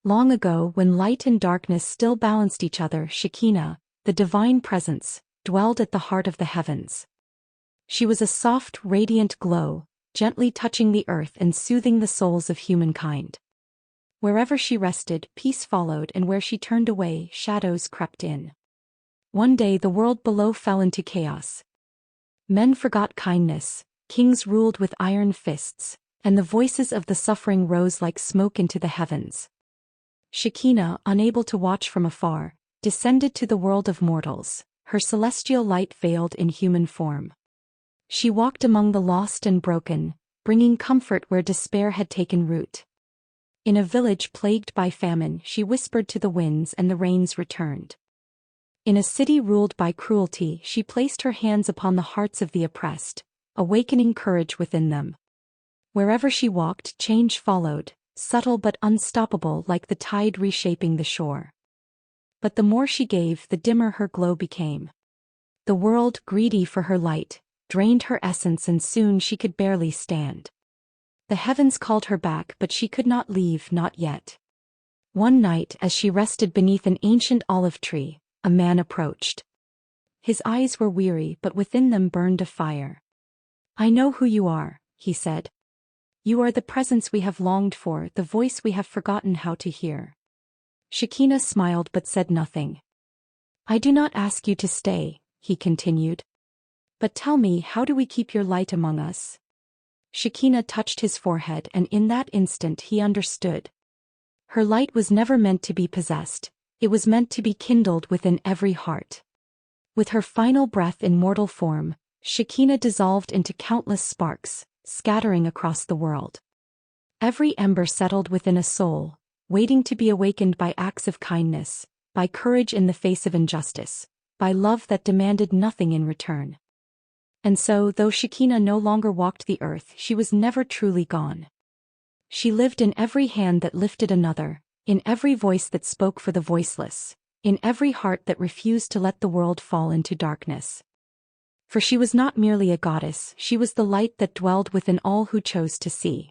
Long ago, when light and darkness still balanced each other, Shekinah, the divine presence, dwelled at the heart of the heavens. She was a soft, radiant glow, gently touching the earth and soothing the souls of humankind. Wherever she rested, peace followed, and where she turned away, shadows crept in. One day the world below fell into chaos. Men forgot kindness, kings ruled with iron fists, and the voices of the suffering rose like smoke into the heavens. Shekinah, unable to watch from afar, descended to the world of mortals, her celestial light veiled in human form. She walked among the lost and broken, bringing comfort where despair had taken root. In a village plagued by famine, she whispered to the winds and the rains returned. In a city ruled by cruelty, she placed her hands upon the hearts of the oppressed, awakening courage within them. Wherever she walked, change followed, subtle but unstoppable, like the tide reshaping the shore. But the more she gave, the dimmer her glow became. The world, greedy for her light, drained her essence, and soon she could barely stand. The heavens called her back, but she could not leave, not yet. One night, as she rested beneath an ancient olive tree, a man approached. His eyes were weary, but within them burned a fire. "I know who you are," he said. "You are the presence we have longed for, the voice we have forgotten how to hear." Shekinah smiled but said nothing. "I do not ask you to stay," he continued. "But tell me, how do we keep your light among us?" Shekinah touched his forehead, and in that instant he understood. Her light was never meant to be possessed, it was meant to be kindled within every heart. With her final breath in mortal form, Shekinah dissolved into countless sparks, scattering across the world. Every ember settled within a soul, waiting to be awakened by acts of kindness, by courage in the face of injustice, by love that demanded nothing in return. And so, though Shekinah no longer walked the earth, she was never truly gone. She lived in every hand that lifted another, in every voice that spoke for the voiceless, in every heart that refused to let the world fall into darkness. For she was not merely a goddess, she was the light that dwelled within all who chose to see.